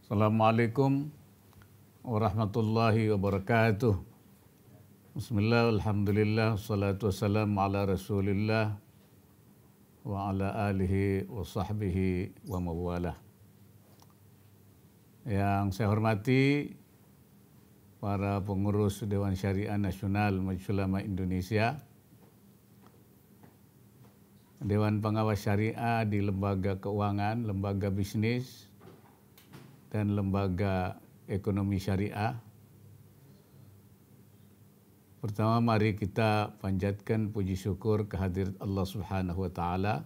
Assalamualaikum warahmatullahi wabarakatuh. Bismillah, alhamdulillah, salatu wassalamu ala rasulillah wa ala alihi wa sahbihi wa mawalah. Yang saya hormati para pengurus Dewan Syariah Nasional Majelis Ulama Indonesia, Dewan Pengawas Syariah di lembaga keuangan, lembaga bisnis, dan lembaga ekonomi syariah. Pertama, mari kita panjatkan puji syukur kehadirat Allah Subhanahu wa taala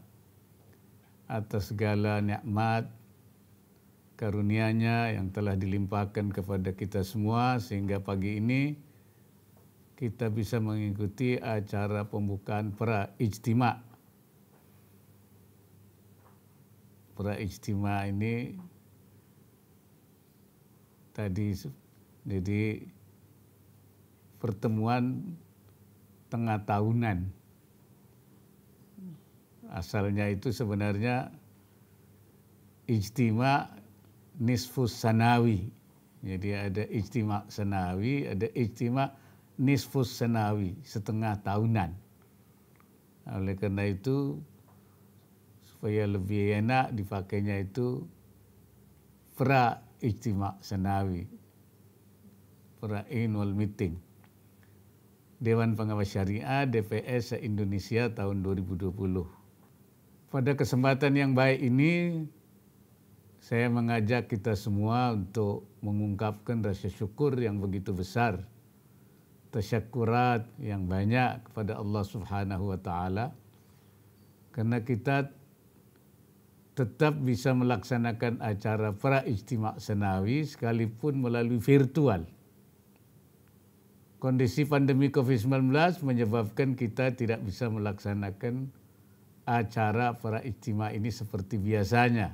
atas segala nikmat karunia-Nya yang telah dilimpahkan kepada kita semua sehingga pagi ini kita bisa mengikuti acara pembukaan pra-ijtima. Pra-ijtima ini tadi jadi pertemuan tengah tahunan. Asalnya itu sebenarnya ijtima nisfus sanawi. Jadi ada ijtima sanawi, ada ijtima nisfus sanawi, setengah tahunan. Oleh karena itu supaya lebih enak dipakainya itu ijtima sanawi, annual meeting Dewan Pengawas Syariah DPS se-Indonesia tahun 2020. Pada kesempatan yang baik ini saya mengajak kita semua untuk mengungkapkan rasa syukur yang begitu besar, tasyakurat yang banyak kepada Allah Subhanahu wa taala karena kita tetap bisa melaksanakan acara pra-ijtima sanawi sekalipun melalui virtual. Kondisi pandemi COVID-19 menyebabkan kita tidak bisa melaksanakan acara pra-ijtima ini seperti biasanya,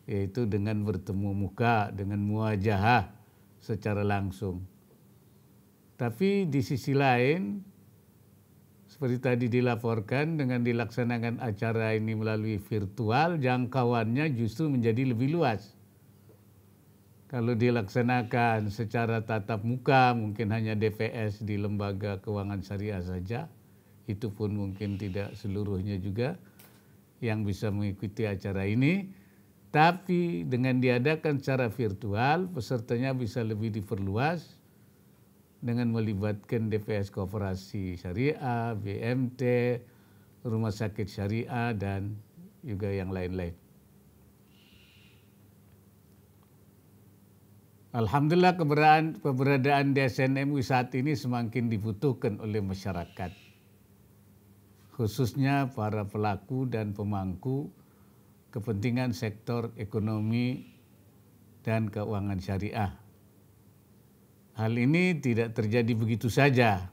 yaitu dengan bertemu muka, dengan muwajahah secara langsung. Tapi di sisi lain, seperti tadi dilaporkan, dengan dilaksanakan acara ini melalui virtual, jangkauannya justru menjadi lebih luas. Kalau dilaksanakan secara tatap muka, mungkin hanya DPS di lembaga keuangan syariah saja, itu pun mungkin tidak seluruhnya juga yang bisa mengikuti acara ini. Tapi dengan diadakan secara virtual, pesertanya bisa lebih diperluas, dengan melibatkan DPS Koperasi Syariah, BMT, Rumah Sakit Syariah, dan juga yang lain-lain. Alhamdulillah keberadaan DSN MUI saat ini semakin dibutuhkan oleh masyarakat, khususnya para pelaku dan pemangku kepentingan sektor ekonomi dan keuangan syariah. Hal ini tidak terjadi begitu saja.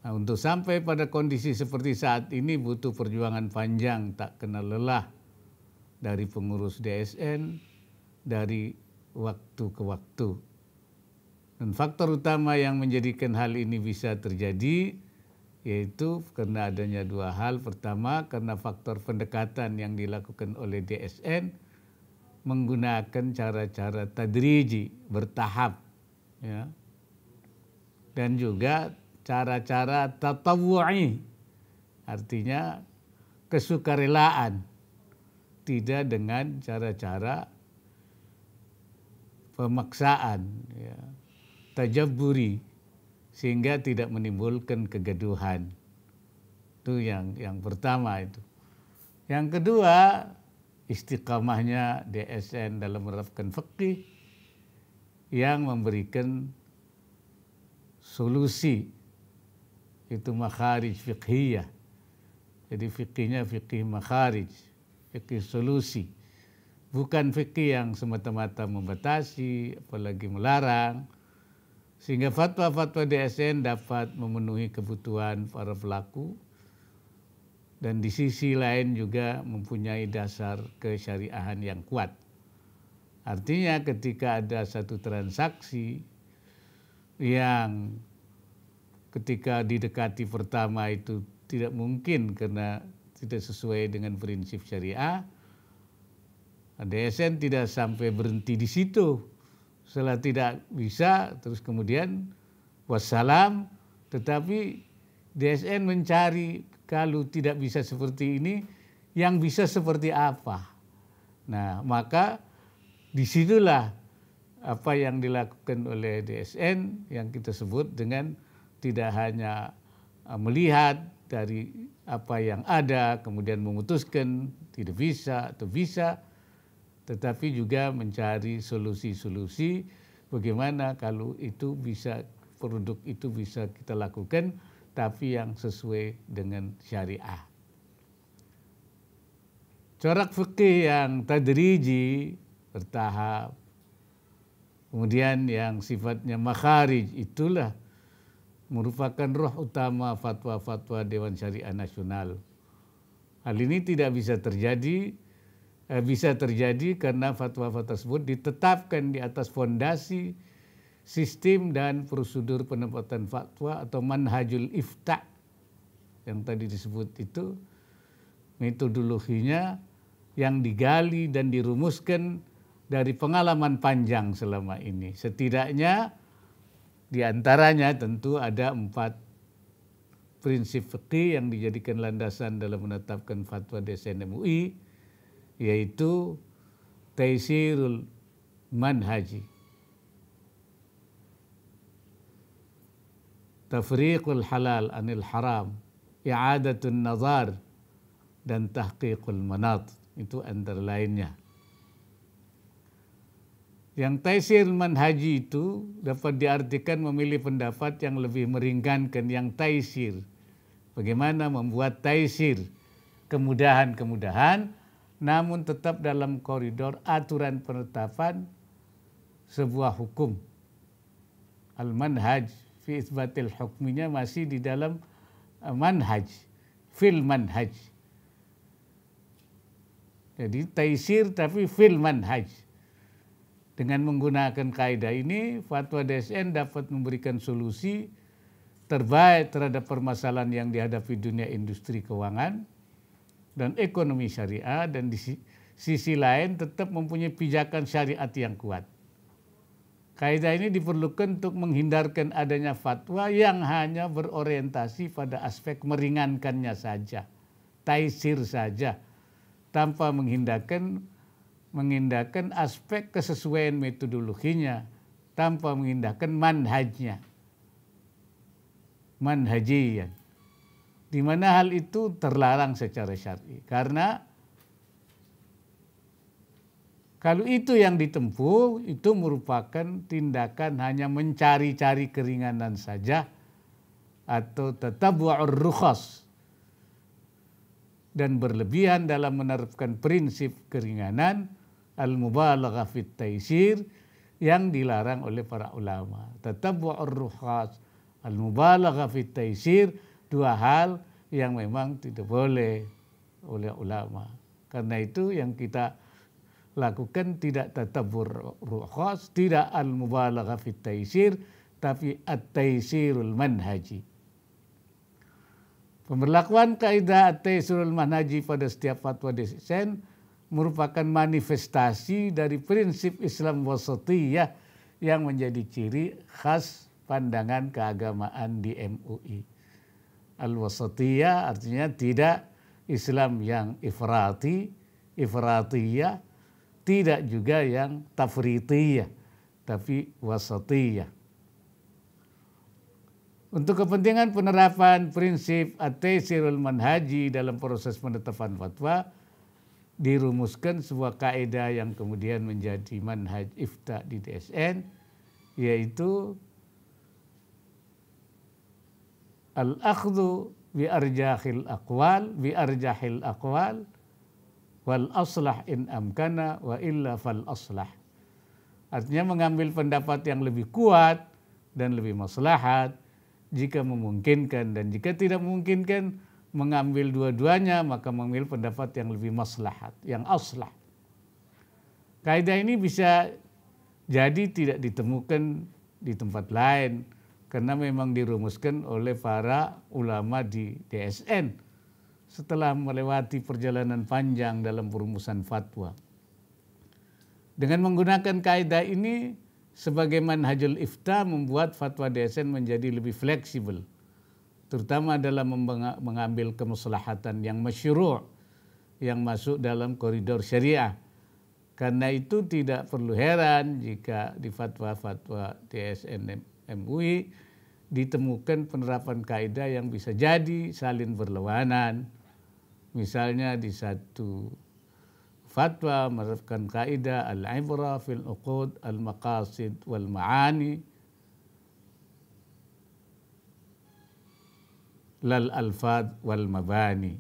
Nah, untuk sampai pada kondisi seperti saat ini butuh perjuangan panjang tak kenal lelah dari pengurus DSN dari waktu ke waktu. Dan faktor utama yang menjadikan hal ini bisa terjadi yaitu karena adanya dua hal. Pertama, karena faktor pendekatan yang dilakukan oleh DSN menggunakan cara-cara tadriji, bertahap, ya, dan juga cara-cara tatawu'i, artinya kesukarelaan, tidak dengan cara-cara pemaksaan, ya, tajabburi, sehingga tidak menimbulkan kegaduhan. Itu yang pertama itu. Yang kedua, istiqamahnya DSN dalam menerapkan fikih yang memberikan solusi, itu makharij fiqhiyah. Jadi fikihnya fikih makharij, fikih solusi, bukan fikih yang semata-mata membatasi apalagi melarang, sehingga fatwa-fatwa DSN dapat memenuhi kebutuhan para pelaku dan di sisi lain juga mempunyai dasar kesyariahan yang kuat. Artinya ketika ada satu transaksi yang ketika didekati pertama itu tidak mungkin karena tidak sesuai dengan prinsip syariah, DSN tidak sampai berhenti di situ. Setelah tidak bisa, terus kemudian wassalam, tetapi DSN mencari kalau tidak bisa seperti ini, yang bisa seperti apa. Nah, maka disitulah apa yang dilakukan oleh DSN yang kita sebut dengan tidak hanya melihat dari apa yang ada, kemudian memutuskan tidak bisa atau bisa, tetapi juga mencari solusi-solusi bagaimana kalau itu bisa, produk itu bisa kita lakukan, tapi yang sesuai dengan syariah. Corak fikih yang tadriji, bertahap, kemudian yang sifatnya makharij, itulah merupakan roh utama fatwa-fatwa Dewan Syariah Nasional. Hal ini tidak bisa terjadi karena fatwa-fatwa tersebut ditetapkan di atas fondasi sistem dan prosedur penempatan fatwa atau manhajul ifta yang tadi disebut itu, metodologinya yang digali dan dirumuskan dari pengalaman panjang selama ini. Setidaknya di antaranya tentu ada 4 prinsip fikih yang dijadikan landasan dalam menetapkan fatwa DSN MUI, yaitu taysirul manhaji, tafriqul halal anil haram, i'adatun nazar, dan tahqiqul manat. Itu antara lainnya. Yang taysir manhaji itu dapat diartikan memilih pendapat yang lebih meringankan, yang taysir. Bagaimana membuat taysir, kemudahan-kemudahan, namun tetap dalam koridor aturan penetapan sebuah hukum. Al-manhaj fi isbatil hukminya masih di dalam manhaj, fil manhaj. Jadi taysir tapi fil manhaj. Dengan menggunakan kaidah ini, fatwa DSN dapat memberikan solusi terbaik terhadap permasalahan yang dihadapi dunia industri keuangan dan ekonomi syariah, dan di sisi lain tetap mempunyai pijakan syariat yang kuat. Kaidah ini diperlukan untuk menghindarkan adanya fatwa yang hanya berorientasi pada aspek meringankannya saja, taysir saja, tanpa mengindahkan aspek kesesuaian metodologinya, tanpa mengindahkan manhajnya, manhajiyan, di mana hal itu terlarang secara syar'i. Karena kalau itu yang ditempuh, itu merupakan tindakan hanya mencari-cari keringanan saja, atau tatabbu'ur rukhas, dan berlebihan dalam menerapkan prinsip keringanan, al-mubalaghah fit taysir, yang dilarang oleh para ulama. Tatabbu'ur rukhas, al-mubalaghah fit taysir, 2 hal yang memang tidak boleh oleh ulama. Karena itu yang kita lakukan tidak tatabbu'ur rukhas, tidak al-mubalaghah fit taysir, tapi at-taysirul manhaji. Pemberlakuan kaidah at-taysirul manhaji pada setiap fatwa DSN merupakan manifestasi dari prinsip Islam wasatiyah yang menjadi ciri khas pandangan keagamaan di MUI. Al-wasatiyah artinya tidak Islam yang ifratiyah, tidak juga yang tafritiyah, tapi wasatiyah. Untuk kepentingan penerapan prinsip at-taysirul manhaji dalam proses penetapan fatwa, dirumuskan sebuah kaidah yang kemudian menjadi manhaj ifta di DSN, yaitu al-akhdhu bi arjahil aqwal wal aslah in amkana wa illa fal aslah. Artinya mengambil pendapat yang lebih kuat dan lebih maslahat jika memungkinkan, dan jika tidak memungkinkan mengambil dua-duanya, maka mengambil pendapat yang lebih maslahat, yang aslah. Kaidah ini bisa jadi tidak ditemukan di tempat lain karena memang dirumuskan oleh para ulama di DSN setelah melewati perjalanan panjang dalam perumusan fatwa. Dengan menggunakan kaidah ini sebagai manhajul ifta membuat fatwa DSN menjadi lebih fleksibel, terutama dalam mengambil kemaslahatan yang masyru', yang masuk dalam koridor syariah. Karena itu tidak perlu heran jika di fatwa-fatwa DSN MUI ditemukan penerapan kaidah yang bisa jadi salin berlawanan. Misalnya di satu fatwa menerapkan kaidah al-ibrah fil uqud al-maqasid wal ma'ani lal alfad wal mabani.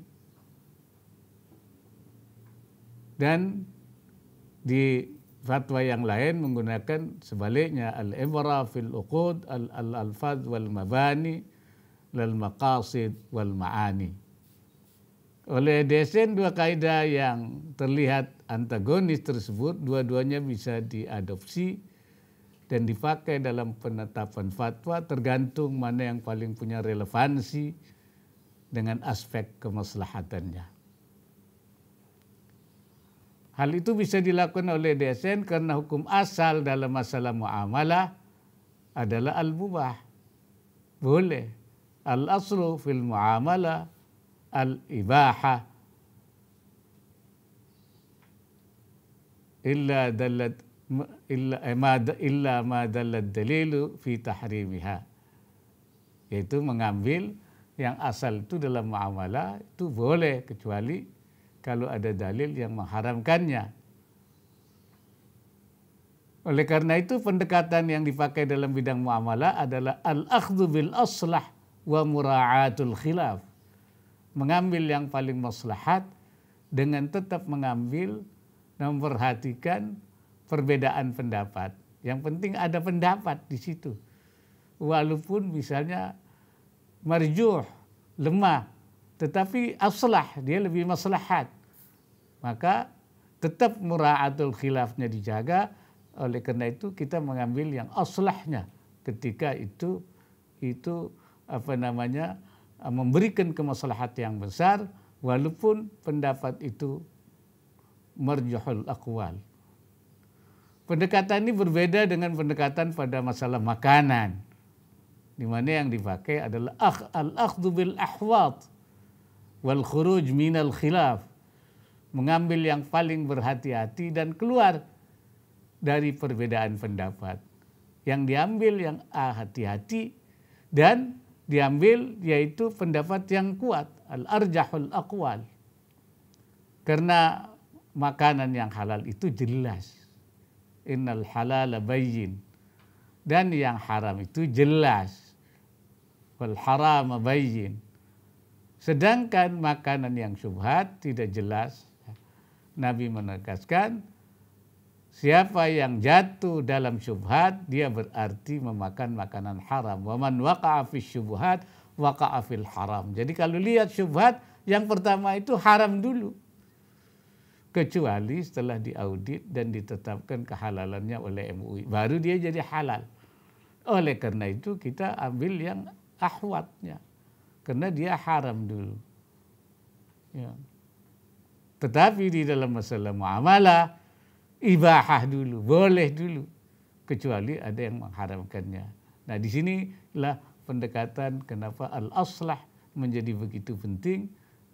Dan di fatwa yang lain menggunakan sebaliknya al-ibrah fil uqud al-alfad wal mabani lal maqasid wal ma'ani. Oleh DSN dua kaidah yang terlihat antagonis tersebut dua-duanya bisa diadopsi dan dipakai dalam penetapan fatwa tergantung mana yang paling punya relevansi dengan aspek kemaslahatannya. Hal itu bisa dilakukan oleh DSN karena hukum asal dalam masalah muamalah adalah al-mubah. Boleh. Al-aslu fil muamalah al-ibahah illa ma dallat dalilu fi tahrimiha, yaitu mengambil yang asal itu dalam muamalah itu boleh kecuali kalau ada dalil yang mengharamkannya. Oleh karena itu pendekatan yang dipakai dalam bidang muamalah adalah al-akhdhu bil aslah wa mura'atul khilaf. Mengambil yang paling maslahat dengan tetap mengambil dan memperhatikan perbedaan pendapat. Yang penting ada pendapat di situ. Walaupun misalnya marjuh, lemah, tetapi aslah, dia lebih maslahat. Maka tetap mura'atul khilafnya dijaga. Oleh karena itu kita mengambil yang aslahnya ketika itu memberikan kemaslahat yang besar walaupun pendapat itu marjuhul aqwal. Pendekatan ini berbeda dengan pendekatan pada masalah makanan, di mana yang dipakai adalah al-akhdhu bil ahwat wal khuruj minal khilaf, mengambil yang paling berhati-hati dan keluar dari perbedaan pendapat. Yang diambil yang hati-hati dan diambil yaitu pendapat yang kuat, al-arjahul aqwal. Karena makanan yang halal itu jelas. Innal halala bayyin. Dan yang haram itu jelas. Wal harama bayyin. Sedangkan makanan yang syubhat tidak jelas. Nabi menegaskan, siapa yang jatuh dalam syubhat, dia berarti memakan makanan haram. Wa man waqa'a fi syubhat waqa'a fil haram. Jadi kalau lihat syubhat, yang pertama itu haram dulu. Kecuali setelah diaudit dan ditetapkan kehalalannya oleh MUI. Baru dia jadi halal. Oleh karena itu kita ambil yang ahwatnya. Karena dia haram dulu. Ya. Tetapi di dalam masalah muamalah, ibahah dulu, boleh dulu, kecuali ada yang mengharamkannya. Nah, di sinilah pendekatan kenapa al-aslah menjadi begitu penting,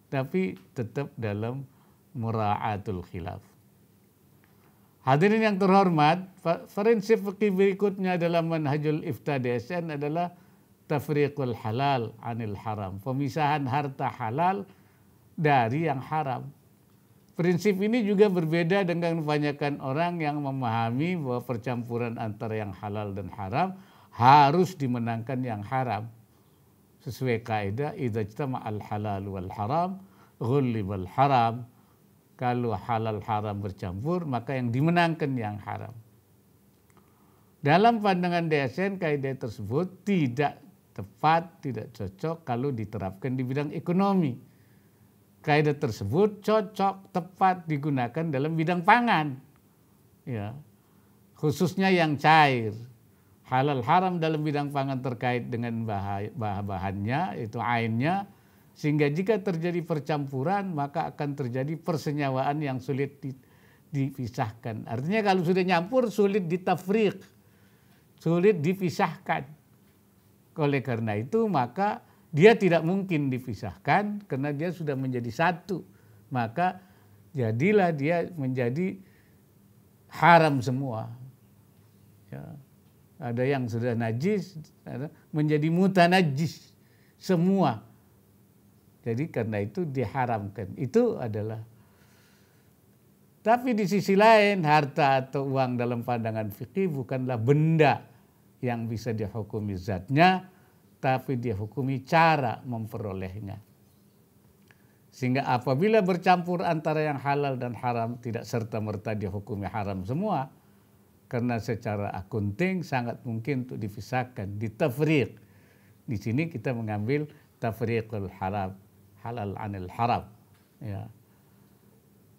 tapi tetap dalam mura'atul khilaf. Hadirin yang terhormat, prinsip fikih berikutnya dalam manhajul ifta DSN adalah tafriqul halal anil haram, pemisahan harta halal dari yang haram. Prinsip ini juga berbeda dengan kebanyakan orang yang memahami bahwa percampuran antara yang halal dan haram harus dimenangkan yang haram. Sesuai kaidah idza ijtama'al halal wal haram ghullibal haram. Kalau halal haram bercampur maka yang dimenangkan yang haram. Dalam pandangan DSN kaidah tersebut tidak tepat, tidak cocok kalau diterapkan di bidang ekonomi. Kaidah tersebut cocok, tepat digunakan dalam bidang pangan, ya, khususnya yang cair. Halal haram dalam bidang pangan terkait dengan bahannya, itu ainnya, sehingga jika terjadi percampuran maka akan terjadi persenyawaan yang sulit dipisahkan. Artinya kalau sudah nyampur sulit ditafriq, sulit dipisahkan. Oleh karena itu maka dia tidak mungkin dipisahkan karena dia sudah menjadi satu. Maka jadilah dia menjadi haram semua. Ya. Ada yang sudah najis menjadi mutanajis semua. Jadi karena itu diharamkan. Itu adalah. Tapi di sisi lain harta atau uang dalam pandangan fikih bukanlah benda yang bisa dihukumi zatnya, tapi dihukumi cara memperolehnya. Sehingga apabila bercampur antara yang halal dan haram tidak serta-merta dihukumi haram semua. Karena secara akunting sangat mungkin untuk dipisahkan, ditafriq. Di sini kita mengambil tafriqul haram, halal anil haram. Ya.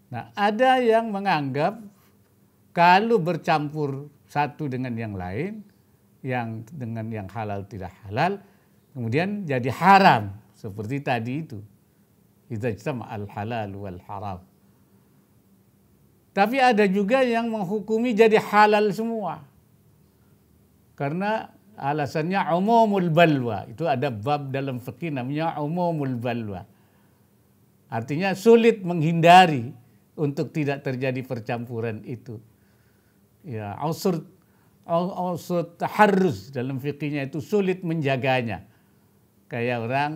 Nah, ada yang menganggap kalau bercampur satu dengan yang lain, yang dengan yang halal tidak halal, kemudian jadi haram seperti tadi itu. Idza ijtama al halal wal haram. Tapi ada juga yang menghukumi jadi halal semua. Karena alasannya umumul balwa. Itu ada bab dalam fikih namanya umumul balwa. Artinya sulit menghindari untuk tidak terjadi percampuran itu. Ya, usur taharruz dalam fikihnya itu sulit menjaganya. Kayak orang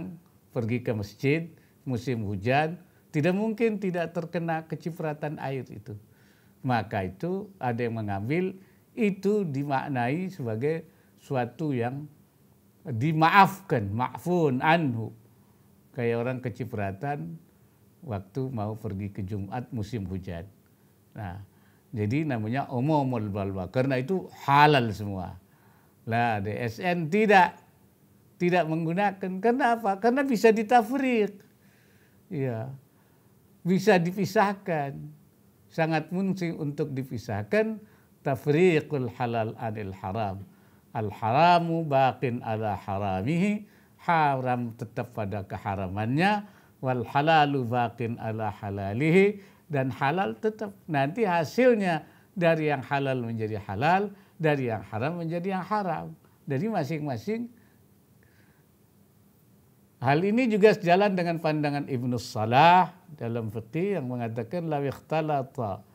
pergi ke masjid musim hujan, tidak mungkin tidak terkena kecipratan air itu. Maka itu ada yang mengambil itu dimaknai sebagai suatu yang dimaafkan, ma'fun anhu. Kayak orang kecipratan waktu mau pergi ke Jumat musim hujan. Nah, jadi namanya umumul balwa. Karena itu halal semua. Lah DSN tidak menggunakan. Karena apa? Karena bisa ditafriq. Ya, bisa dipisahkan. Sangat mungkin untuk dipisahkan tafriqul halal anil haram. Al haramu baqin ala haramihi, haram tetap pada keharamannya, wal halalu baqin ala halalihi, dan halal tetap. Nanti hasilnya dari yang halal menjadi halal, dari yang haram menjadi yang haram. Dari masing-masing. Hal ini juga sejalan dengan pandangan Ibnu Salah dalam fiqih yang mengatakan law ikhtalata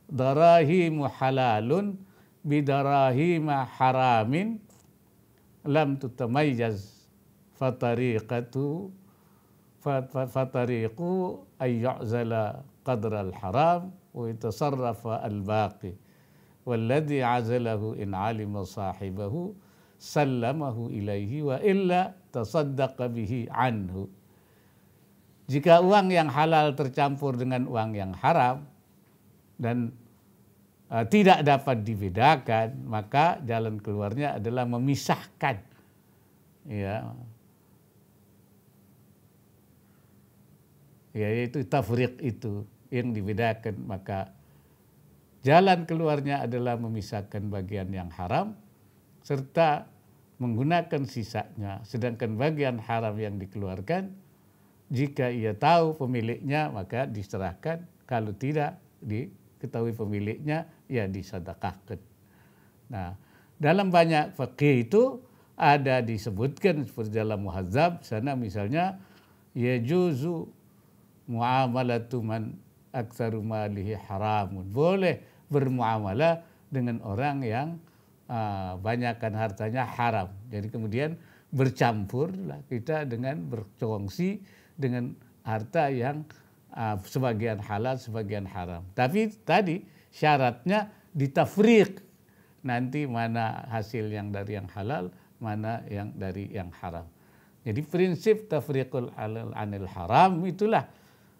darahimu halalun bidarahima haramin lam tutamayyaz fatariqu ay yu'zala qadra al-haram wa yatasarrafa al-baqi walladhi 'azalahu in 'alima sahibahu sallamahu ilaihi wa illa tasaddaqa bihi anhu. Jika uang yang halal tercampur dengan uang yang haram dan tidak dapat dibedakan, maka jalan keluarnya adalah memisahkan. Ya. Yaitu tafriq itu yang dibedakan, maka jalan keluarnya adalah memisahkan bagian yang haram serta menggunakan sisanya, sedangkan bagian haram yang dikeluarkan jika ia tahu pemiliknya maka diserahkan, kalau tidak diketahui pemiliknya ya disedekahkan. Nah, dalam banyak fikih itu ada disebutkan seperti dalam Muhadzab sana misalnya yajuzu muamalatu man aktsaru malihi haramun, boleh bermuamalah dengan orang yang banyakkan hartanya haram. Jadi kemudian bercampurlah kita dengan berkongsi dengan harta yang sebagian halal, sebagian haram. Tapi tadi syaratnya ditafriq. Nanti mana hasil yang dari yang halal, mana yang dari yang haram. Jadi prinsip tafriqul halal anil haram itulah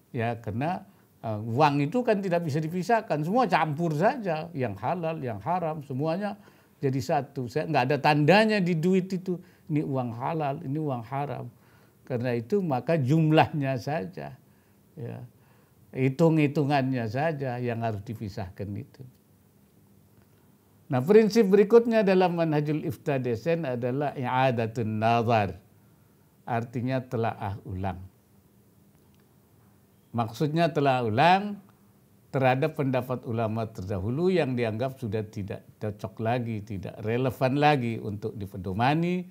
ya, karena uang itu kan tidak bisa dipisahkan, semua campur saja, yang halal, yang haram, semuanya jadi satu. Saya nggak ada tandanya di duit itu, ini uang halal, ini uang haram. Karena itu maka jumlahnya saja, ya, hitung-hitungannya saja yang harus dipisahkan itu. Nah, prinsip berikutnya dalam manhajul ifta desen adalah i'adatun nazar, artinya telaah ulang. Maksudnya telaah ulang terhadap pendapat ulama terdahulu yang dianggap sudah tidak cocok lagi, tidak relevan lagi untuk dipedomani.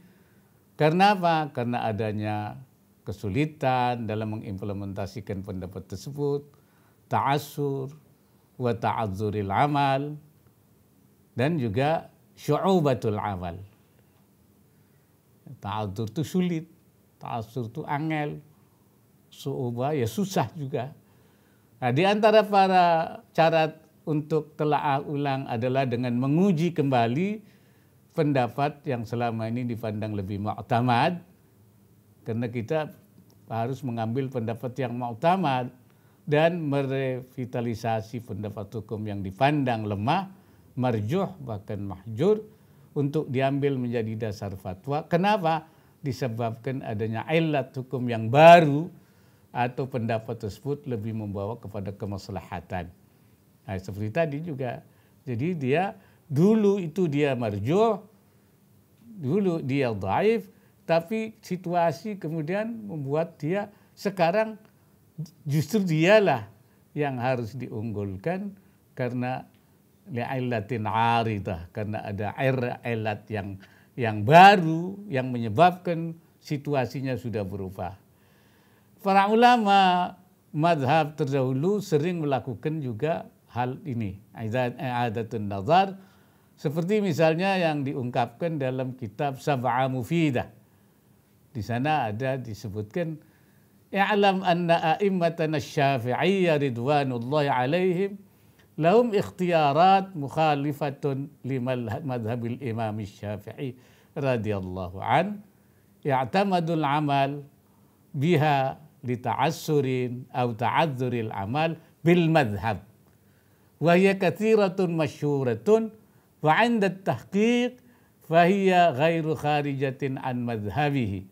Karena apa? Karena adanya kesulitan dalam mengimplementasikan pendapat tersebut, ta'assur wa ta'adzuril amal, dan juga syu'ubatul amal. Ta'adzur itu sulit, ta'assur itu angel, su'ubah ya susah juga. Nah, di antara para cara untuk telaah ulang adalah dengan menguji kembali pendapat yang selama ini dipandang lebih mu'tamad, karena kita harus mengambil pendapat yang mu'tamad dan merevitalisasi pendapat hukum yang dipandang lemah, marjuh bahkan mahjur untuk diambil menjadi dasar fatwa. Kenapa? Disebabkan adanya illat hukum yang baru atau pendapat tersebut lebih membawa kepada kemaslahatan. Nah, seperti tadi juga. Jadi dia dulu itu dia marjuh, dulu dia dhaif, tapi situasi kemudian membuat dia sekarang justru dialah yang harus diunggulkan karena li'illatin 'aridah, karena ada illat yang baru yang menyebabkan situasinya sudah berubah. Para ulama mazhab terdahulu sering melakukan juga hal ini, i'adatun nazar, seperti misalnya yang diungkapkan dalam kitab Sab'a Mufidah. Di sana ada disebutkan, i'lam anna a'immatana asy-Syafi'iyyah ridwanullahi 'alaihim lahum ikhtiyarat mukhalifatun limadhhabil Imam Asy-Syafi'i radhiyallahu an, ya'tamadul amal biha lita'assurin atau ta'adzuril amal bil madhhab wa hiya katsiratun masyhuratun wa 'inda at-tahqiq fa hiya ghairu kharijatin an madhhabihi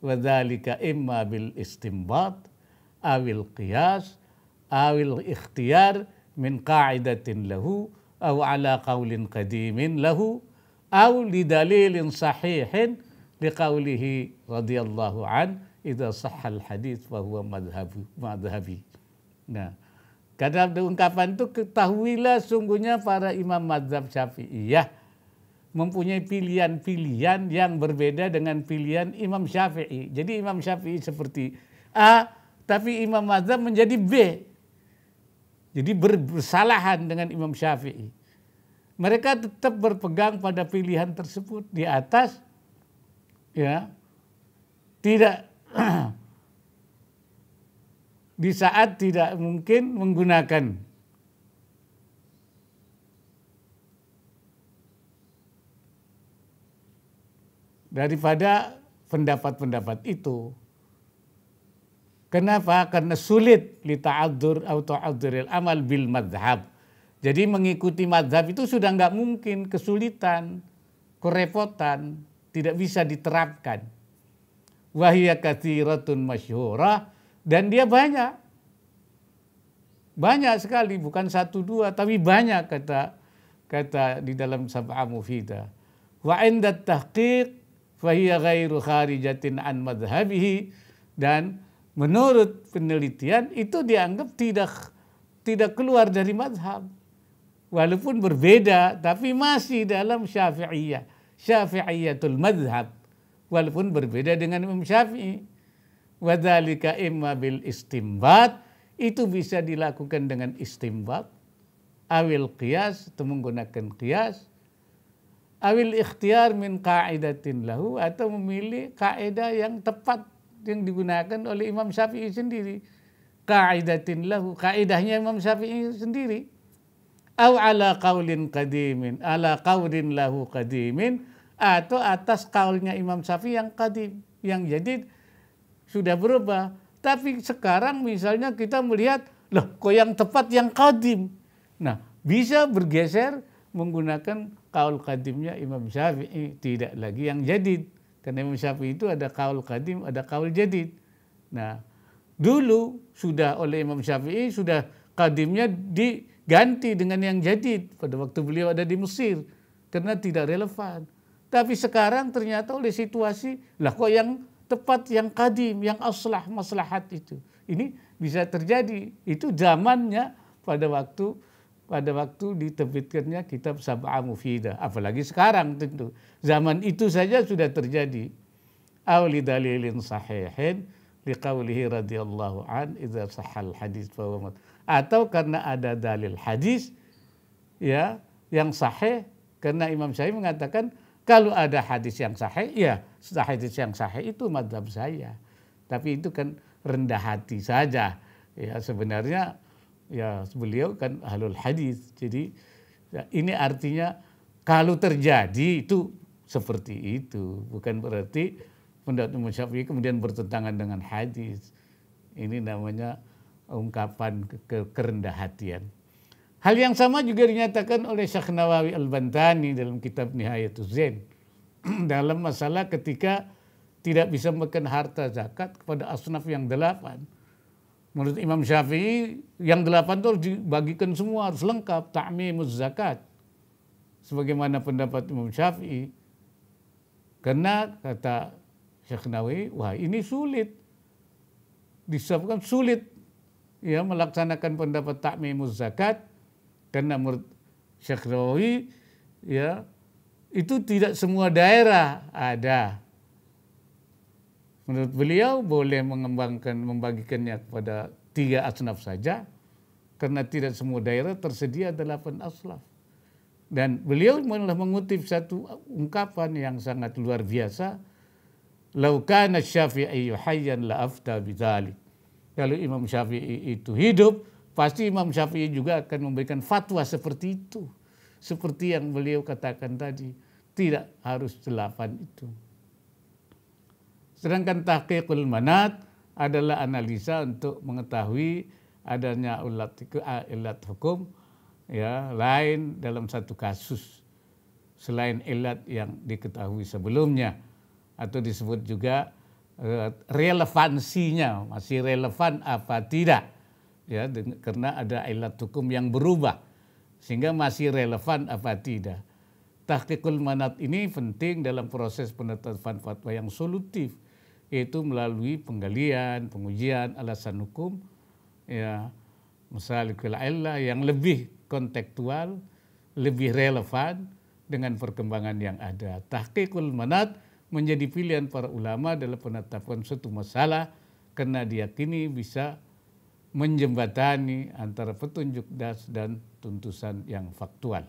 wa dzalika imma bil istinbat awil qiyas awil ikhtiyar min qa'idatin lahu aw ala qaulin qadimin lahu aw li dalilin sahihin liqaulihi radhiyallahu an idza sahhal hadits fa huwa madhhabi. Nah, kata ungkapan itu, ketahuilah sungguhnya para imam mazhab Syafi'iyah mempunyai pilihan-pilihan yang berbeda dengan pilihan Imam Syafi'i. Jadi Imam Syafi'i seperti A, tapi imam mazhab menjadi B. Jadi bersalahan dengan Imam Syafi'i. Mereka tetap berpegang pada pilihan tersebut di atas, ya, tidak di saat tidak mungkin menggunakan daripada pendapat-pendapat itu. Kenapa? Karena sulit li ta'adzur atau ta'adzuril amal bil madhab. Jadi mengikuti madhab itu sudah nggak mungkin, kesulitan, kerepotan, tidak bisa diterapkan. Wahiyya katsiratun masyhurah, dan dia banyak sekali, bukan satu dua, tapi banyak kata di dalam Sab'a Mufidah. Wa 'inda tahqiq fa hiya ghairu kharijatin an madhhabihi, dan menurut penelitian itu dianggap tidak keluar dari madhab, walaupun berbeda tapi masih dalam Syafi'iyatul madhab, walaupun berbeda dengan Imam Syafi'i. Wadzalika imma bil istinbat, itu bisa dilakukan dengan istinbat, awil qiyas, atau menggunakan qiyas, awil ikhtiyar min qa'idatin lahu, atau memilih kaidah yang tepat yang digunakan oleh Imam Syafi'i sendiri. Qa'idatin lahu, kaidahnya Imam Syafi'i sendiri. Aw ala qaulin qadimin, ala qaulin lahu qadimin, atau atas kaulnya Imam Syafi'i yang qadim, yang jadid, sudah berubah. Tapi sekarang misalnya kita melihat, loh kok yang tepat yang qadim. Nah, bisa bergeser menggunakan kaul qadimnya Imam Syafi'i, tidak lagi yang jadid. Karena Imam Syafi'i itu ada kaul qadim, ada kaul jadid. Nah, dulu sudah oleh Imam Syafi'i sudah qadimnya diganti dengan yang jadid pada waktu beliau ada di Mesir, karena tidak relevan. Tapi sekarang ternyata oleh situasi, lah kok yang tepat yang qadim, yang aslah maslahat itu. Ini bisa terjadi. Itu zamannya pada waktu diterbitkannya kitab Sab'ah Mufidah. Apalagi sekarang tentu. Zaman itu saja sudah terjadi. Aw li dalilin sahihin liqaulihi radhiyallahu an idza sahhal hadis fa huwa. Atau karena ada dalil hadis ya yang sahih, karena Imam Syafi'i mengatakan kalau ada hadis yang sahih, ya hadis yang sahih itu mazhab saya. Tapi itu kan rendah hati saja. Ya sebenarnya ya beliau kan ahlul hadis. Jadi ya, ini artinya kalau terjadi itu seperti itu. Bukan berarti pendapat Imam Syafi'i kemudian bertentangan dengan hadis. Ini namanya ungkapan kerendah hatian. Hal yang sama juga dinyatakan oleh Syekh Nawawi Al-Bantani dalam kitab Nihayatuz Zain dalam masalah ketika tidak bisa memberikan harta zakat kepada asnaf yang 8. Menurut Imam Syafi'i yang 8 itu harus dibagikan semua, harus lengkap, ta'mimuz zakat. Sebagaimana pendapat Imam Syafi'i. Karena kata Syekh Nawawi, wah ini sulit. Disebabkan sulit ya melaksanakan pendapat ta'mimuz zakat. Karena menurut Syekh Nawawi ya itu tidak semua daerah ada. Menurut beliau boleh membagikannya kepada 3 asnaf saja karena tidak semua daerah tersedia 8 asnaf. Dan beliau malah mengutip satu ungkapan yang sangat luar biasa. Lau kana Syafi'i hayyan la afta bidzalik. Kalau Imam Syafi'i itu hidup, pasti Imam Syafi'i juga akan memberikan fatwa seperti itu. Seperti yang beliau katakan tadi, tidak harus 8 itu. Sedangkan tahqiqul manat adalah analisa untuk mengetahui adanya ilat hukum ya lain dalam satu kasus selain ilat yang diketahui sebelumnya, atau disebut juga relevansinya, masih relevan apa tidak. Ya, karena ada ilat hukum yang berubah sehingga masih relevan apa tidak. Tahqiqul manat ini penting dalam proses penetapan fatwa yang solutif, yaitu melalui penggalian, pengujian alasan hukum ya masalikul illah yang lebih kontekstual, lebih relevan dengan perkembangan yang ada. Tahqiqul manat menjadi pilihan para ulama dalam penetapan suatu masalah karena diyakini bisa menjembatani antara petunjuk das dan tuntusan yang faktual.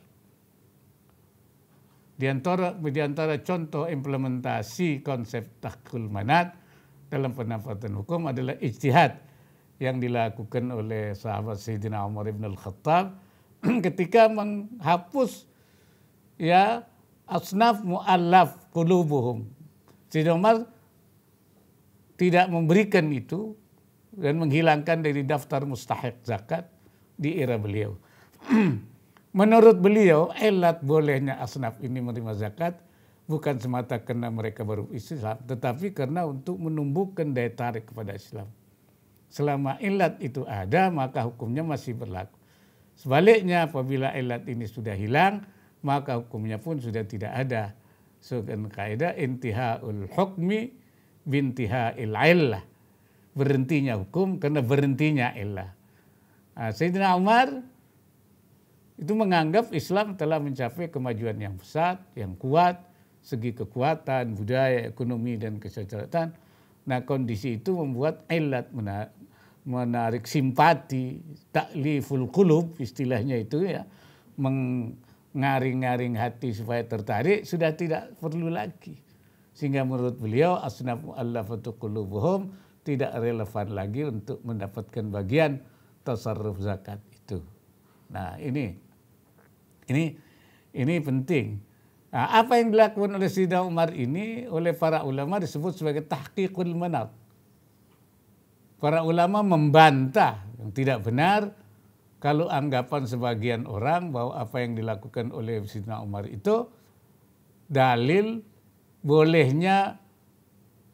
Di antara contoh implementasi konsep tahqiqul manat dalam penafatan hukum adalah ijtihad yang dilakukan oleh sahabat Sayyidina Umar ibn al-Khattab ketika menghapus ya asnaf mu'allaf qulubuhum. Sayyidina Umar tidak memberikan itu dan menghilangkan dari daftar mustahik zakat di era beliau. Menurut beliau, ilat bolehnya asnaf ini menerima zakat bukan semata karena mereka baru Islam, tetapi karena untuk menumbuhkan daya tarik kepada Islam. Selama ilat itu ada, maka hukumnya masih berlaku. Sebaliknya, apabila ilat ini sudah hilang, maka hukumnya pun sudah tidak ada. Dengan kaidah intihaul hukmi bintihail illah. Berhentinya hukum karena berhentinya illah. Sayyidina Umar itu menganggap Islam telah mencapai kemajuan yang besar, yang kuat, segi kekuatan, budaya, ekonomi, dan kesejahteraan. Nah kondisi itu membuat ilat menarik simpati, takliful qulub istilahnya itu ya, mengaring-ngaring hati supaya tertarik, sudah tidak perlu lagi. Sehingga menurut beliau asnaf mu'allafatu qulubuhum tidak relevan lagi untuk mendapatkan bagian tasarruf zakat itu. Nah ini penting. Nah, apa yang dilakukan oleh Sayyidina Umar ini oleh para ulama disebut sebagai tahqiqul manat. Para ulama membantah yang tidak benar kalau anggapan sebagian orang bahwa apa yang dilakukan oleh Sayyidina Umar itu dalil bolehnya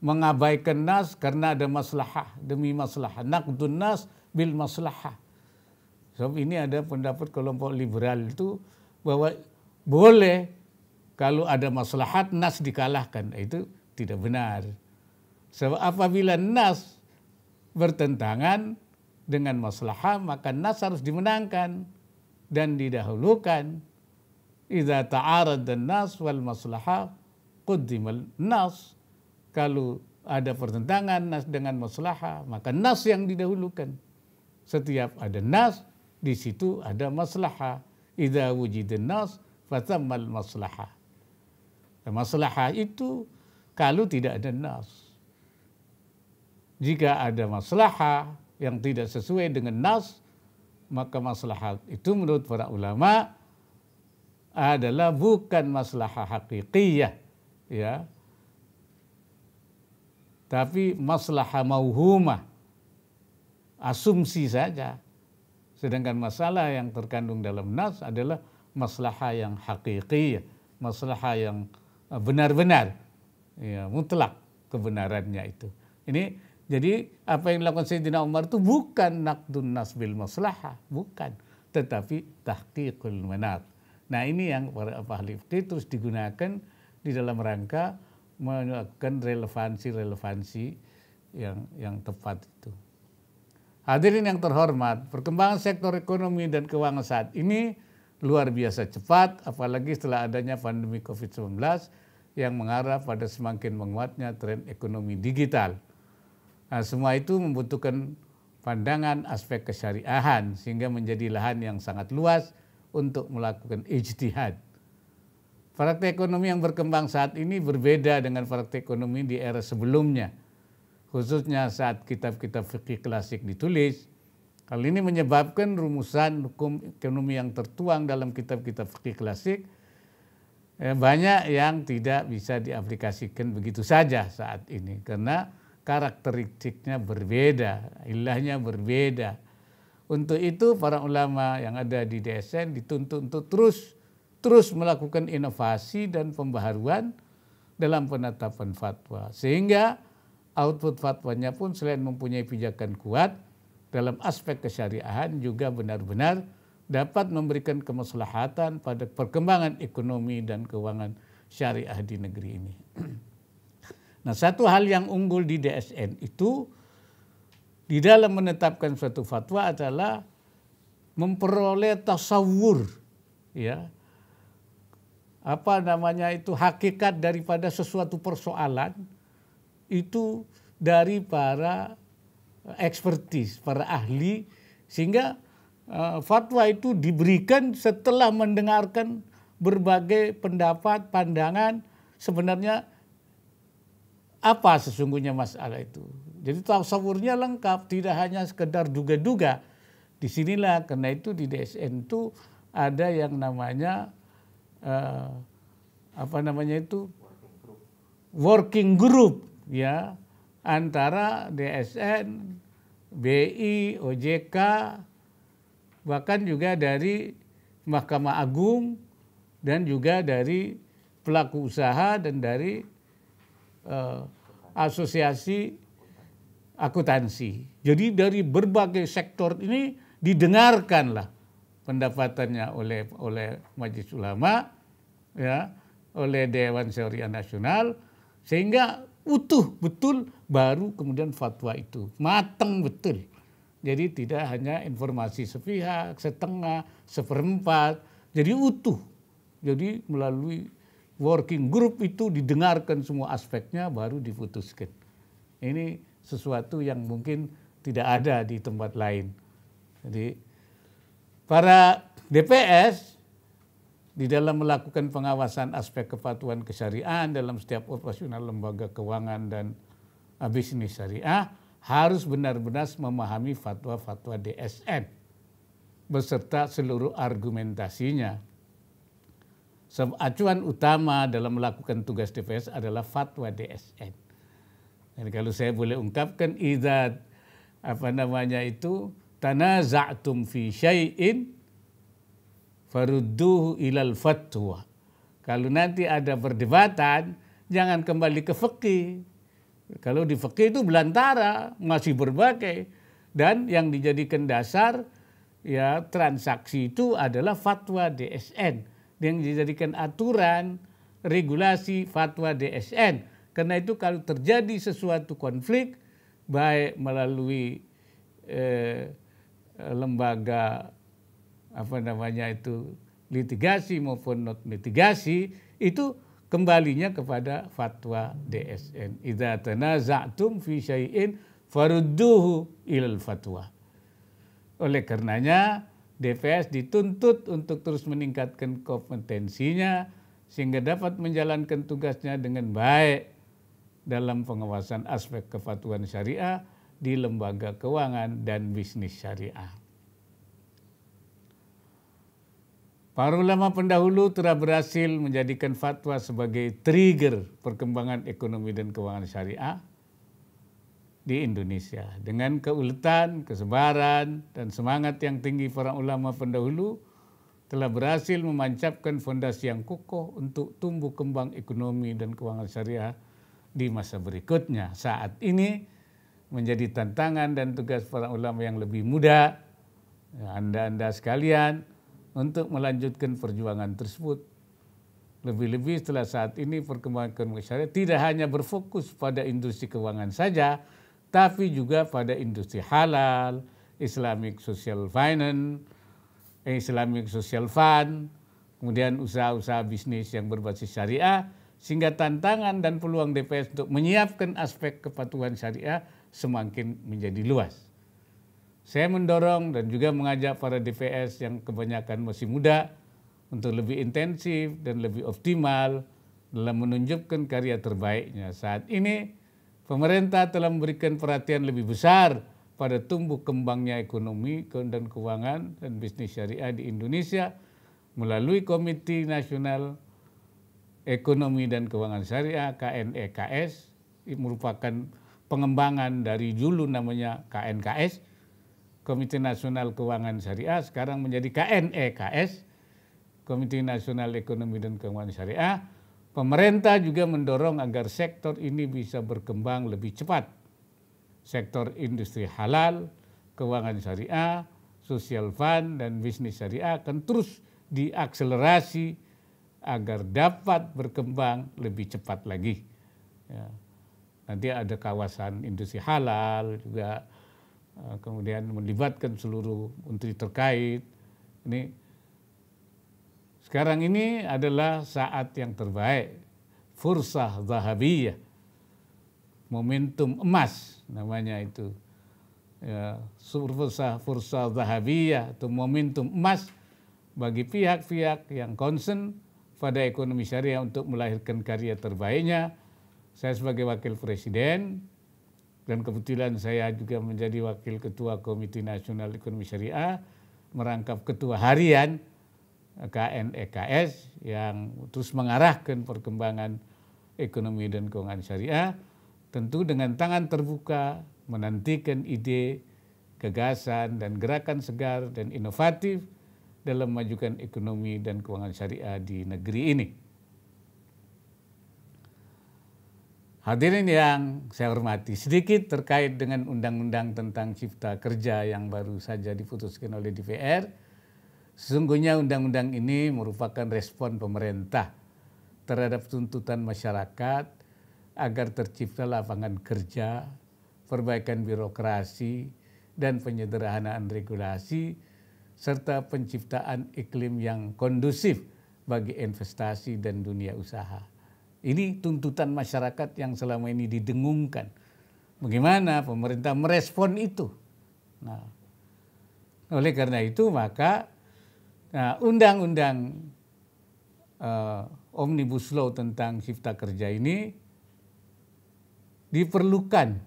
mengabaikan nas karena ada maslahah, demi maslahah. Naqdun nas bil maslahah. Sebab ini ada pendapat kelompok liberal itu bahwa boleh kalau ada maslahat nas dikalahkan. Itu tidak benar. Sebab apabila nas bertentangan dengan maslahah, maka nas harus dimenangkan dan didahulukan. Idza ta'aradan nas wal maslahah quddimal nas. Kalau ada pertentangan nas dengan maslahah, maka nas yang didahulukan. Setiap ada nas, di situ ada maslahah. Idza wujidan nas fatammal maslahah. Maslahah itu kalau tidak ada nas. Jika ada maslahah yang tidak sesuai dengan nas, maka maslahah itu menurut para ulama adalah bukan maslahah hakikiyah, ya, tapi maslahah mauhumah, asumsi saja. Sedangkan masalah yang terkandung dalam nas adalah maslahah yang hakikiyah, maslahah yang benar-benar, ya, mutlak kebenarannya itu. Ini jadi apa yang dilakukan Sayyidina Umar itu bukan naqdun nas bil maslahah, bukan, tetapi tahqiqul manat. Nah, ini yang para ahli fikih terus digunakan di dalam rangka melakukan relevansi yang tepat itu. Hadirin yang terhormat, perkembangan sektor ekonomi dan keuangan saat ini luar biasa cepat, apalagi setelah adanya pandemi COVID-19 yang mengarah pada semakin menguatnya tren ekonomi digital. Nah, semua itu membutuhkan pandangan aspek kesyariahan sehingga menjadi lahan yang sangat luas untuk melakukan ijtihad. Praktek ekonomi yang berkembang saat ini berbeda dengan praktek ekonomi di era sebelumnya, khususnya saat kitab-kitab fikih klasik ditulis. Hal ini menyebabkan rumusan hukum ekonomi yang tertuang dalam kitab-kitab fikih klasik banyak yang tidak bisa diaplikasikan begitu saja saat ini karena karakteristiknya berbeda, ilahnya berbeda. Untuk itu para ulama yang ada di DSN dituntut untuk terus melakukan inovasi dan pembaharuan dalam penetapan fatwa, sehingga output fatwanya pun selain mempunyai pijakan kuat dalam aspek kesyariahan juga benar-benar dapat memberikan kemaslahatan pada perkembangan ekonomi dan keuangan syariah di negeri ini. Nah, satu hal yang unggul di DSN itu di dalam menetapkan suatu fatwa adalah memperoleh tasawur, ya, apa namanya itu, hakikat daripada sesuatu persoalan itu dari para ekspertis, para ahli, sehingga fatwa itu diberikan setelah mendengarkan berbagai pendapat, pandangan, sebenarnya apa sesungguhnya masalah itu. Jadi tasawurnya lengkap, tidak hanya sekedar duga-duga. Disinilah karena itu di DSN itu ada yang namanya working group, ya, antara DSN, BI, OJK, bahkan juga dari Mahkamah Agung dan juga dari pelaku usaha dan dari asosiasi akuntansi. Jadi dari berbagai sektor ini didengarkanlah pendapatannya oleh Majelis Ulama, ya, oleh Dewan Syariah Nasional, sehingga utuh betul baru kemudian fatwa itu matang betul. Jadi tidak hanya informasi sepihak, setengah, seperempat, jadi utuh. Jadi melalui working group itu didengarkan semua aspeknya baru diputuskan. Ini sesuatu yang mungkin tidak ada di tempat lain. Jadi para DPS di dalam melakukan pengawasan aspek kepatuhan kesyariahan dalam setiap operasional lembaga keuangan dan bisnis syariah harus benar-benar memahami fatwa-fatwa DSN beserta seluruh argumentasinya. Acuan utama dalam melakukan tugas DPS adalah fatwa DSN. Dan kalau saya boleh ungkapkan, idza tanaza'tum fi syai'in farudduhu ilal fatwa. Kalau nanti ada perdebatan, jangan kembali ke fikih. Kalau di fikih itu belantara, masih berbagai, dan yang dijadikan dasar, ya, transaksi itu adalah fatwa DSN, yang dijadikan aturan regulasi fatwa DSN. Karena itu kalau terjadi sesuatu konflik, baik melalui lembaga litigasi maupun not litigasi itu kembalinya kepada fatwa DSN. Idza tanaza'tum fi syai'in farudduhu ilal fatwa. Oleh karenanya DPS dituntut untuk terus meningkatkan kompetensinya sehingga dapat menjalankan tugasnya dengan baik dalam pengawasan aspek kepatuhan syariah di lembaga keuangan dan bisnis syariah. Para ulama pendahulu telah berhasil menjadikan fatwa sebagai trigger perkembangan ekonomi dan keuangan syariah di Indonesia. Dengan keuletan, kesabaran, dan semangat yang tinggi para ulama pendahulu telah berhasil memancapkan fondasi yang kokoh untuk tumbuh kembang ekonomi dan keuangan syariah di masa berikutnya. Saat ini menjadi tantangan dan tugas para ulama yang lebih muda, Anda sekalian, untuk melanjutkan perjuangan tersebut. Lebih-lebih setelah saat ini perkembangan ekonomi syariah tidak hanya berfokus pada industri keuangan saja, tapi juga pada industri halal, Islamic Social Finance, Islamic Social Fund, kemudian usaha-usaha bisnis yang berbasis syariah, sehingga tantangan dan peluang DPS untuk menyiapkan aspek kepatuhan syariah semakin menjadi luas. Saya mendorong dan juga mengajak para DPS yang kebanyakan masih muda untuk lebih intensif dan lebih optimal dalam menunjukkan karya terbaiknya. Saat ini pemerintah telah memberikan perhatian lebih besar pada tumbuh kembangnya ekonomi dan keuangan dan bisnis syariah di Indonesia melalui Komite Nasional Ekonomi dan Keuangan Syariah KNEKS, merupakan pengembangan dari dulu namanya KNKS, Komite Nasional Keuangan Syariah, sekarang menjadi KNEKS, Komite Nasional Ekonomi dan Keuangan Syariah. Pemerintah juga mendorong agar sektor ini bisa berkembang lebih cepat. Sektor industri halal, keuangan syariah, social fund, dan bisnis syariah akan terus diakselerasi agar dapat berkembang lebih cepat lagi. Ya. Nanti ada kawasan industri halal juga, kemudian melibatkan seluruh menteri terkait. Sekarang ini adalah saat yang terbaik, fursah zahabiyah, momentum emas namanya itu. Ya, fursah zahabiyah atau momentum emas bagi pihak-pihak yang concern pada ekonomi syariah untuk melahirkan karya terbaiknya. Saya sebagai wakil presiden, dan kebetulan saya juga menjadi wakil ketua Komite Nasional Ekonomi Syariah, merangkap ketua harian KNEKS yang terus mengarahkan perkembangan ekonomi dan keuangan syariah, tentu dengan tangan terbuka menantikan ide, gagasan, dan gerakan segar dan inovatif dalam memajukan ekonomi dan keuangan syariah di negeri ini. Hadirin yang saya hormati, sedikit terkait dengan undang-undang tentang cipta kerja yang baru saja diputuskan oleh DPR. Sesungguhnya undang-undang ini merupakan respon pemerintah terhadap tuntutan masyarakat agar tercipta lapangan kerja, perbaikan birokrasi, dan penyederhanaan regulasi, serta penciptaan iklim yang kondusif bagi investasi dan dunia usaha. Ini tuntutan masyarakat yang selama ini didengungkan. Bagaimana pemerintah merespon itu? Nah, oleh karena itu maka undang-undang Omnibus Law tentang cipta kerja ini diperlukan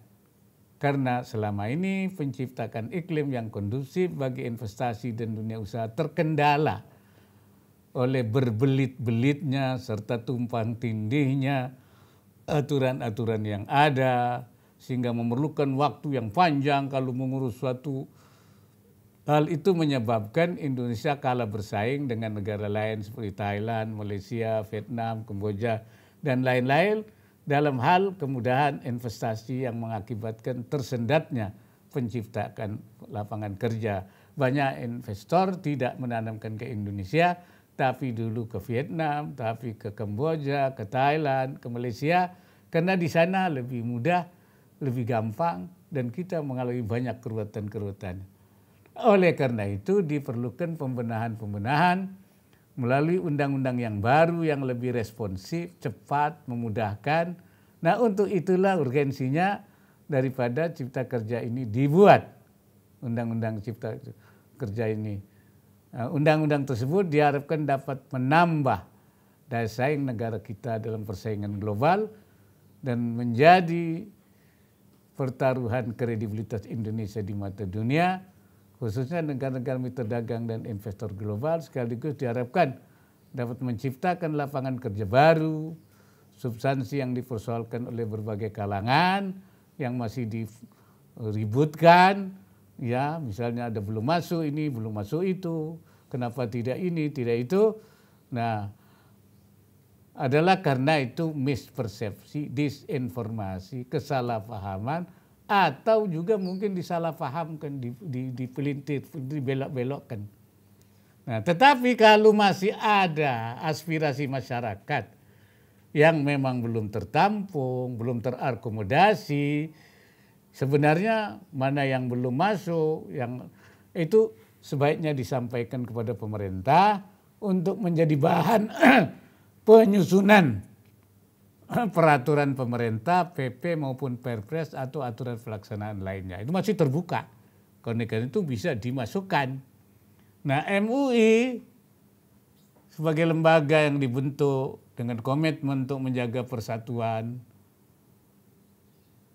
karena selama ini penciptakan iklim yang kondusif bagi investasi dan dunia usaha terkendala oleh berbelit-belitnya serta tumpang tindihnya aturan-aturan yang ada, sehingga memerlukan waktu yang panjang kalau mengurus suatu hal. Itu menyebabkan Indonesia kalah bersaing dengan negara lain seperti Thailand, Malaysia, Vietnam, Kamboja, dan lain-lain dalam hal kemudahan investasi yang mengakibatkan tersendatnya penciptaan lapangan kerja. Banyak investor tidak menanamkan ke Indonesia, tapi dulu ke Vietnam, tapi ke Kamboja, ke Thailand, ke Malaysia, karena di sana lebih mudah, lebih gampang, dan kita mengalami banyak keruwetan-keruwetan. Oleh karena itu diperlukan pembenahan-pembenahan melalui undang-undang yang baru yang lebih responsif, cepat, memudahkan. Nah, untuk itulah urgensinya daripada Cipta Kerja ini dibuat. Undang-undang Cipta Kerja ini. Undang-undang tersebut diharapkan dapat menambah daya saing negara kita dalam persaingan global dan menjadi pertaruhan kredibilitas Indonesia di mata dunia, khususnya negara-negara mitra dagang dan investor global, sekaligus diharapkan dapat menciptakan lapangan kerja baru, substansi yang dipersoalkan oleh berbagai kalangan yang masih diributkan, ya misalnya ada belum masuk ini, belum masuk itu, kenapa tidak ini, tidak itu. Nah, adalah karena itu mispersepsi, disinformasi, kesalahpahaman, atau juga mungkin disalahpahamkan, dipelintir, dibelok-belokkan. Nah, tetapi kalau masih ada aspirasi masyarakat yang memang belum tertampung, belum terakomodasi, sebenarnya mana yang belum masuk, yang itu sebaiknya disampaikan kepada pemerintah untuk menjadi bahan penyusunan peraturan pemerintah, PP maupun Perpres atau aturan pelaksanaan lainnya. Itu masih terbuka. Karena itu bisa dimasukkan. Nah, MUI sebagai lembaga yang dibentuk dengan komitmen untuk menjaga persatuan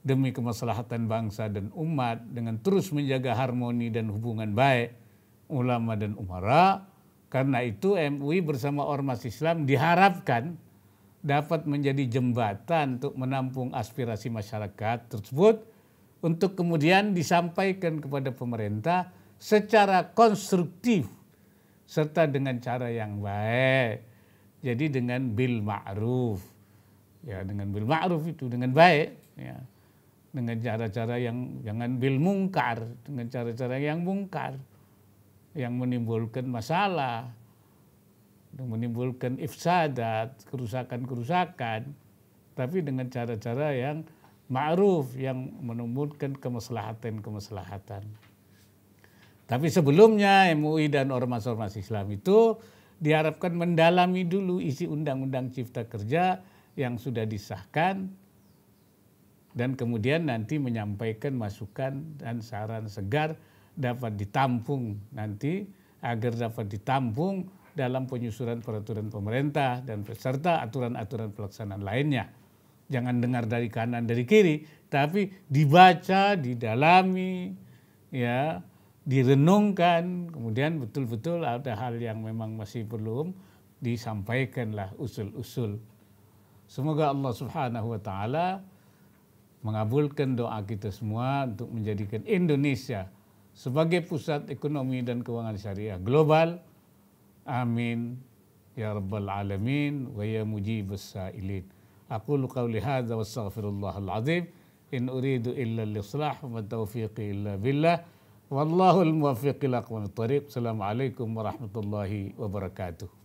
demi kemaslahatan bangsa dan umat, dengan terus menjaga harmoni dan hubungan baik ulama dan umara. Karena itu MUI bersama Ormas Islam diharapkan dapat menjadi jembatan untuk menampung aspirasi masyarakat tersebut untuk kemudian disampaikan kepada pemerintah secara konstruktif serta dengan cara yang baik. Jadi dengan bil ma'ruf. Ya, dengan bil ma'ruf itu dengan baik, ya. Dengan cara-cara yang jangan bil mungkar, dengan cara-cara yang mungkar, yang menimbulkan masalah, menimbulkan ifsadat, kerusakan-kerusakan, tapi dengan cara-cara yang ma'ruf, yang menimbulkan kemaslahatan-kemaslahatan. Tapi sebelumnya MUI dan ormas-ormas Islam itu diharapkan mendalami dulu isi Undang-Undang Cipta Kerja yang sudah disahkan dan kemudian nanti menyampaikan masukan dan saran segar dapat ditampung nanti agar dapat ditampung dalam penyusunan peraturan pemerintah dan serta aturan-aturan pelaksanaan lainnya. Jangan dengar dari kanan dari kiri, tapi dibaca, didalami, ya, direnungkan, kemudian betul-betul ada hal yang memang masih belum disampaikanlah usul-usul. Semoga Allah Subhanahu wa taala mengabulkan doa kita semua untuk menjadikan Indonesia sebagai pusat ekonomi dan keuangan syariah global. Amin ya rabbal alamin wa ya mujibus sa'ilin. Aqulu qawli hadza wa astaghfirullahal azim. In uridu illa al-islah wa taufiqi illa billah. Wallahul muwaffiq ila aqwamit thariq. Assalamualaikum warahmatullahi wabarakatuh.